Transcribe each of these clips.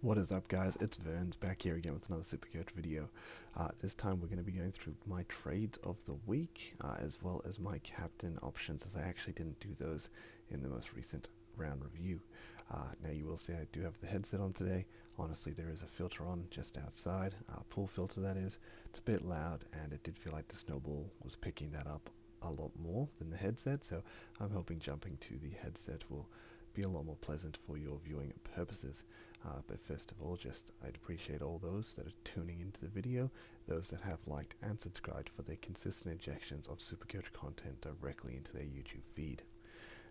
What is up, guys? It's Verns back here again with another Supercoach video. This time we're going to be going through my trades of the week, as well as my captain options, as I actually didn't do those in the most recent round review. Now you will see I do have the headset on today. Honestly, there is a filter on just outside, pool filter that is. It's a bit loud, and it did feel like the snowball was picking that up a lot more than the headset, so I'm hoping jumping to the headset will be a lot more pleasant for your viewing purposes. But first of all, I'd appreciate all those that are tuning into the video, those that have liked and subscribed for their consistent injections of Supercoach content directly into their YouTube feed.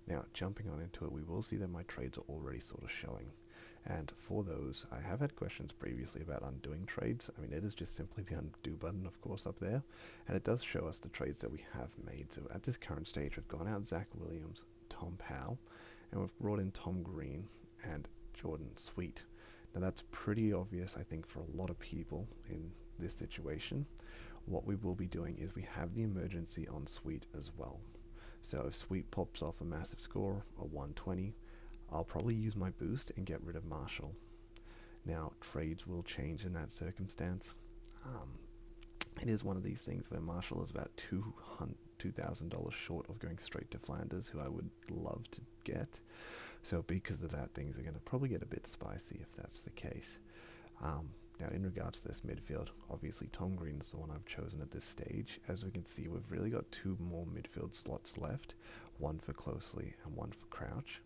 Now, jumping on into it, we will see that my trades are already sort of showing. And for those, I have had questions previously about undoing trades. I mean, it is just simply the undo button, of course, up there. And it does show us the trades that we have made. So at this current stage, we've gone out Zach Williams, Tom Powell, and we've brought in Tom Green and Jordan Sweet. Now that's pretty obvious, I think, for a lot of people in this situation. What we will be doing is we have the emergency on Sweet as well. So if Sweet pops off a massive score, a 120, I'll probably use my boost and get rid of Marshall. Now, trades will change in that circumstance. It is one of these things where Marshall is about $2,000 short of going straight to Flanders, who I would love to get. So because of that, things are going to probably get a bit spicy if that's the case. Now, in regards to this midfield, obviously Tom Green is the one I've chosen at this stage. As we can see, we've really got two more midfield slots left, one for Closely and one for Crouch.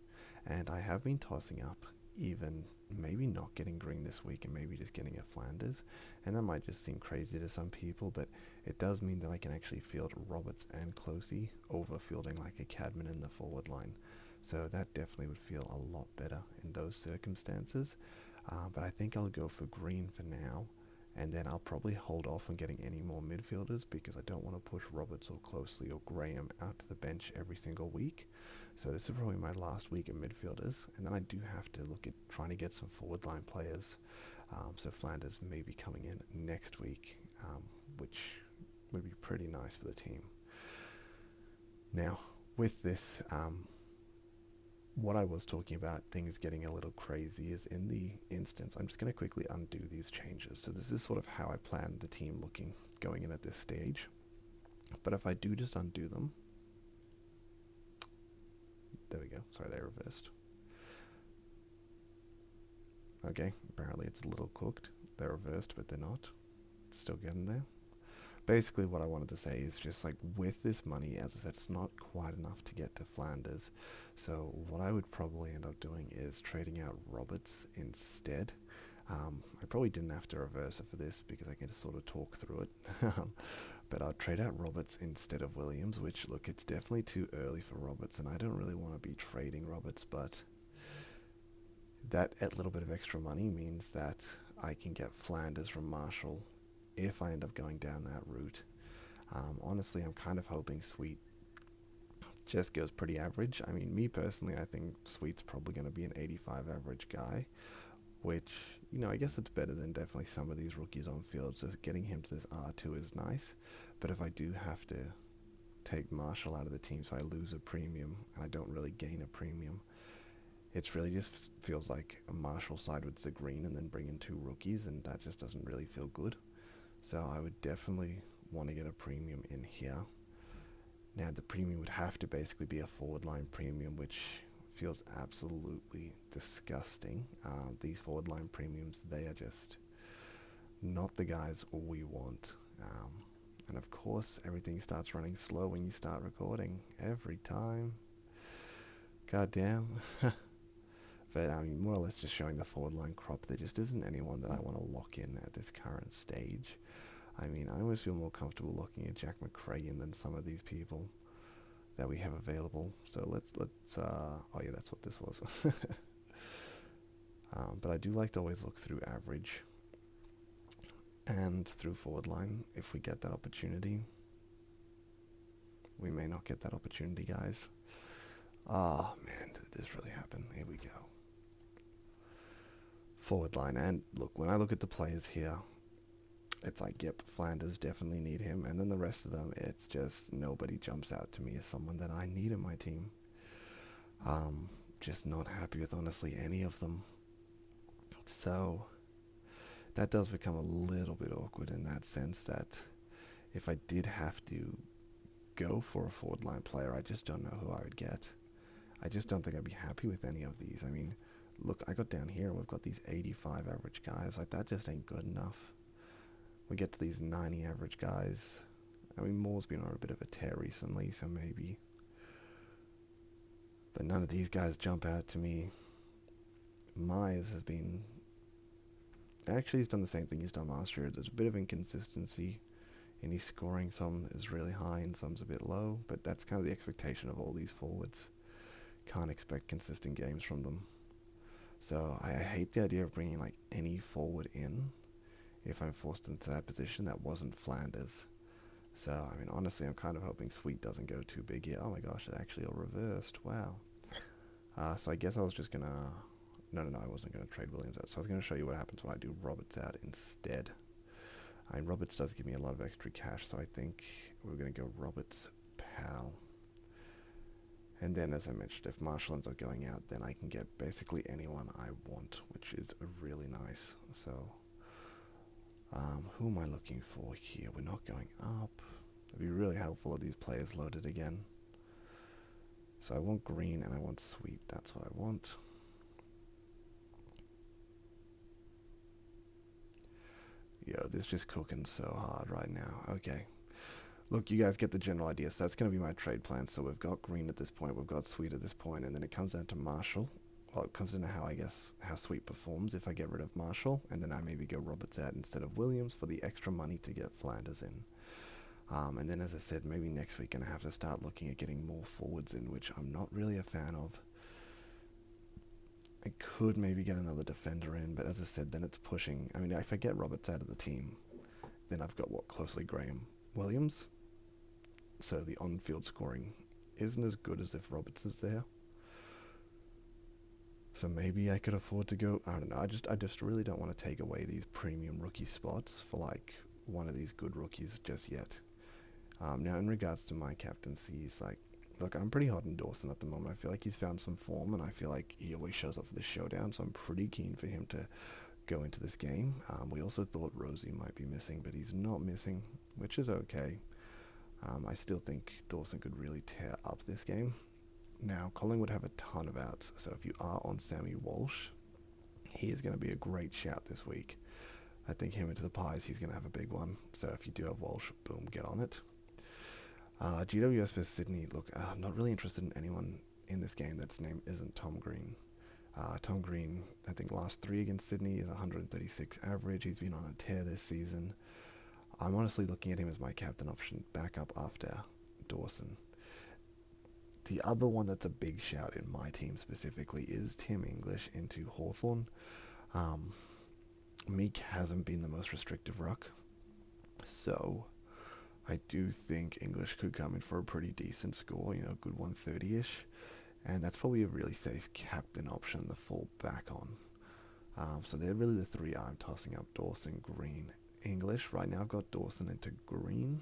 And I have been tossing up even maybe not getting Green this week and maybe just getting a Flanders. And that might just seem crazy to some people, but it does mean that I can actually field Roberts and Closey over fielding like a Cadman in the forward line. So that definitely would feel a lot better in those circumstances. But I think I'll go for Green for now, and then I'll probably hold off on getting any more midfielders because I don't want to push Roberts or Closely or Graham out to the bench every single week. So this is probably my last week of midfielders, and then I do have to look at trying to get some forward line players. So Flanders may be coming in next week, which would be pretty nice for the team. Now, with this, what I was talking about, things getting a little crazy, is in the instance, I'm just going to quickly undo these changes. So this is sort of how I planned the team looking going in at this stage. But if I do just undo them, there we go. Sorry, they reversed. Okay, apparently it's a little cooked. They're reversed, but they're not. Still getting there. Basically what I wanted to say is just like with this money, as I said, it's not quite enough to get to Flanders. So what I would probably end up doing is trading out Roberts instead. I probably didn't have to reverse it for this because I can just sort of talk through it. But I'll trade out Roberts instead of Williams, which, look, it's definitely too early for Roberts, and I don't really want to be trading Roberts, but that little bit of extra money means that I can get Flanders from Marshall if I end up going down that route. Honestly, I'm kind of hoping Sweet just goes pretty average. I mean, me personally, I think Sweet's probably going to be an 85 average guy, which, you know, I guess it's better than definitely some of these rookies on field, so getting him to this R2 is nice. But if I do have to take Marshall out of the team so I lose a premium, and I don't really gain a premium, it's really just feels like a Marshall side with the green and then bring in two rookies, and that just doesn't really feel good. So I would definitely want to get a premium in here. Now the premium would have to basically be a forward line premium, which feels absolutely disgusting. These forward line premiums, they are just not the guys we want. And of course, everything starts running slow when you start recording. Every time. God damn. But I mean, more or less just showing the forward line crop. There just isn't anyone that I want to lock in at this current stage. I mean, I always feel more comfortable looking at Jack McCracken than some of these people that we have available. So let's oh yeah, that's what this was. But I do like to always look through average and through forward line if we get that opportunity. We may not get that opportunity, guys. Oh man, did this really happen? Here we go. Forward line, and look, when I look at the players here, it's like, yep, Flanders definitely need him, and then the rest of them, it's just nobody jumps out to me as someone that I need in my team. Just not happy with honestly any of them. So that does become a little bit awkward in that sense that if I did have to go for a forward line player, I just don't know who I would get. I just don't think I'd be happy with any of these. I mean, look, I got down here and we've got these 85 average guys. Like, that just ain't good enough. We get to these 90 average guys. I mean, Moore's been on a bit of a tear recently, so maybe. But none of these guys jump out to me. Myers has been... Actually, he's done the same thing he's done last year. There's a bit of inconsistency in his scoring. Some is really high and some's a bit low. But that's kind of the expectation of all these forwards. Can't expect consistent games from them. So I hate the idea of bringing like any forward in if I'm forced into that position that wasn't Flanders. So, I mean, honestly, I'm kind of hoping Sweet doesn't go too big here. Oh my gosh, it actually all reversed. Wow. So I guess I was just going to... No, I wasn't going to trade Williams out. So I was going to show you what happens when I do Roberts out instead. I mean, Roberts does give me a lot of extra cash, so I think we're going to go Roberts, Powell. And then, as I mentioned, if Marshall ends up going out, then I can get basically anyone I want, which is really nice. So, who am I looking for here? We're not going up. It'd be really helpful if these players loaded again. So I want green and I want sweet. That's what I want. Yo, this is just cooking so hard right now. Okay. Look, you guys get the general idea. So that's going to be my trade plan. So we've got green at this point. We've got sweet at this point. And then it comes down to Marshall. Well, it comes into how sweet performs if I get rid of Marshall. And then I maybe go Roberts out instead of Williams for the extra money to get Flanders in. And then, as I said, maybe next week I'm going to have to start looking at getting more forwards in, which I'm not really a fan of. I could maybe get another defender in, but as I said, then it's pushing. I mean, if I get Roberts out of the team, then I've got closely Graham Williams. So the on-field scoring isn't as good as if Roberts is there. So maybe I could afford to go. I don't know. I just really don't want to take away these premium rookie spots for like one of these good rookies just yet. Now, in regards to my captaincies, like, look, I'm pretty hot on Dawson at the moment. I feel like he's found some form, and I feel like he always shows up for the showdown, so I'm pretty keen for him to go into this game. We also thought Rosie might be missing, but he's not missing, which is okay. I still think Dawson could really tear up this game. Now, Collingwood have a ton of outs, so if you are on Sammy Walsh, he is going to be a great shout this week. I think him into the pies, he's going to have a big one. So if you do have Walsh, boom, get on it. GWS versus Sydney. Look, I'm not really interested in anyone in this game that's name isn't Tom Green. Tom Green, I think last 3 against Sydney is 136 average. He's been on a tear this season. I'm honestly looking at him as my captain option back up after Dawson. The other one that's a big shout in my team specifically is Tim English into Hawthorn. Meek hasn't been the most restrictive ruck, so I do think English could come in for a pretty decent score, you know, good 130-ish, and that's probably a really safe captain option to fall back on. So they're really the 3 I'm tossing up: Dawson, Green, English. Right now I've got Dawson into Green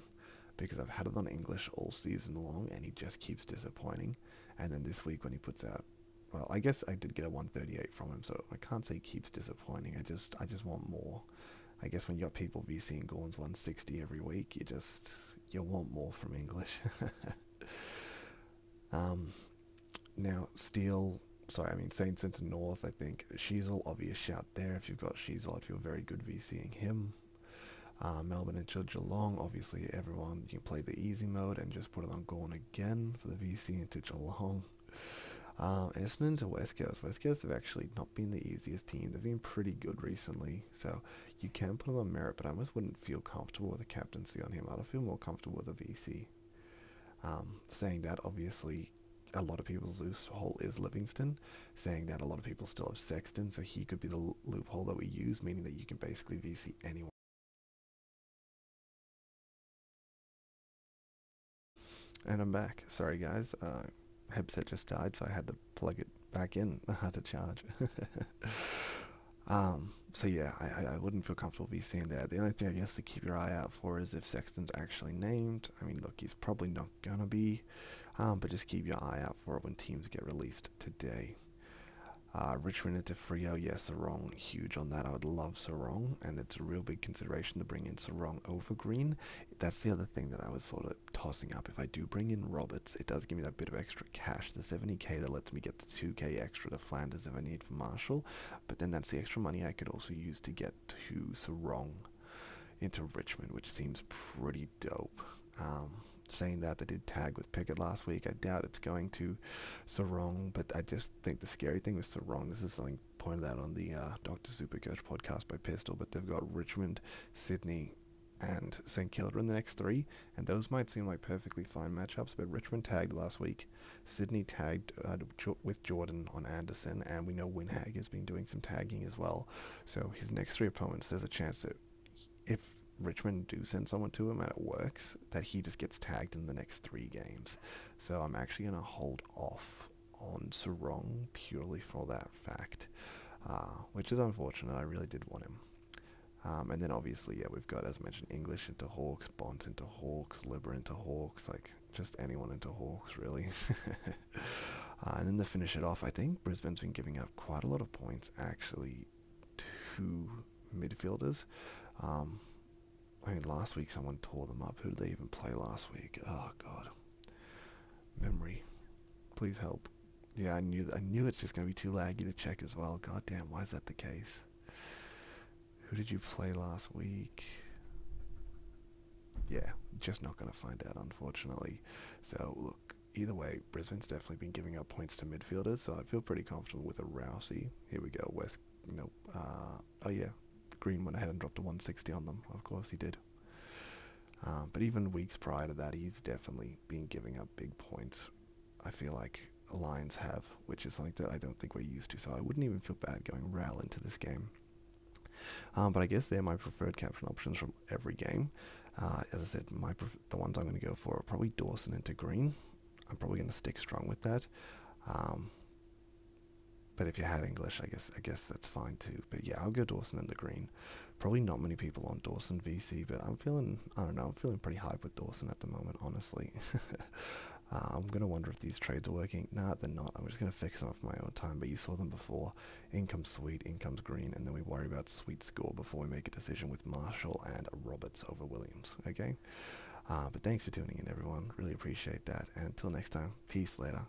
because I've had it on English all season long and he just keeps disappointing. And then this week when he puts out, well, I guess I did get a 138 from him, so I can't say he keeps disappointing. I just want more. I guess when you got people VCing Gorns 160 every week, you want more from English. Now, Saints into North, I think Sheasel, obvious shout there. If you've got Sheasel, I feel very good VCing him. Melbourne into Geelong, obviously everyone, you can play the easy mode and just put it on Gorn again for the VC into Geelong. Essendon to West Coast. West Coast have actually not been the easiest team. They've been pretty good recently, so you can put it on merit, but I almost wouldn't feel comfortable with a captaincy on him. I'd feel more comfortable with a VC. Saying that, obviously, a lot of people's loophole is Livingston. Saying that, a lot of people still have Sexton, so he could be the loophole that we use, meaning that you can basically VC anyone. And I'm back. Sorry, guys. Headset just died, so I had to plug it back in. I had to charge. So yeah, I wouldn't feel comfortable VCing there. The only thing I guess to keep your eye out for is if Sexton's actually named. I mean, look, he's probably not gonna be, but just keep your eye out for it when teams get released today. Richmond into Freo, yes, Sarong, huge on that. I would love Sarong, and it's a real big consideration to bring in Sarong over Green. That's the other thing that I was sort of tossing up. If I do bring in Roberts, it does give me that bit of extra cash, the 70k that lets me get the 2k extra to Flanders if I need for Marshall, but then that's the extra money I could also use to get to Sarong into Richmond, which seems pretty dope. Saying that, they did tag with Pickett last week. I doubt it's going to Sarong, but I just think the scary thing with Sarong, this is something pointed out on the Dr. Supercoach podcast by Pistol, but they've got Richmond, Sydney, and St Kilda in the next three, and those might seem like perfectly fine matchups, but Richmond tagged last week, Sydney tagged with Jordan on Anderson, and we know Winhag has been doing some tagging as well, so his next three opponents, there's a chance that if Richmond do send someone to him and it works, that he just gets tagged in the next three games. So I'm actually going to hold off on Sarong purely for that fact, which is unfortunate. I really did want him. And then obviously, yeah, we've got, as I mentioned, English into Hawks, Bont into Hawks, Libber into Hawks, like just anyone into Hawks, really. And then to finish it off, I think Brisbane's been giving up quite a lot of points, actually, to midfielders. I mean, last week someone tore them up. Who did they even play last week? Oh, God. Memory. Please help. Yeah, I knew it's just going to be too laggy to check as well. God damn, why is that the case? Who did you play last week? Yeah, just not going to find out, unfortunately. So, look, either way, Brisbane's definitely been giving up points to midfielders, so I'd feel pretty comfortable with a Rousey. Here we go, West, oh yeah, Green went ahead and dropped a 160 on them. Of course he did. But even weeks prior to that, he's definitely been giving up big points. I feel like Lions have, which is something that I don't think we're used to. So I wouldn't even feel bad going Ral into this game. But I guess they're my preferred captain options from every game. As I said, the ones I'm going to go for are probably Dawson into Green. I'm probably going to stick strong with that. But if you had English, I guess that's fine too. But yeah, I'll go Dawson and the Green. Probably not many people on Dawson VC, but I'm feeling pretty hype with Dawson at the moment, honestly. I'm going to wonder if these trades are working. Nah, they're not. I'm just going to fix them off my own time, but you saw them before. In comes Sweet, in comes Green, and then we worry about Sweet score before we make a decision with Marshall and Roberts over Williams, okay? But thanks for tuning in, everyone. Really appreciate that. And until next time, peace later.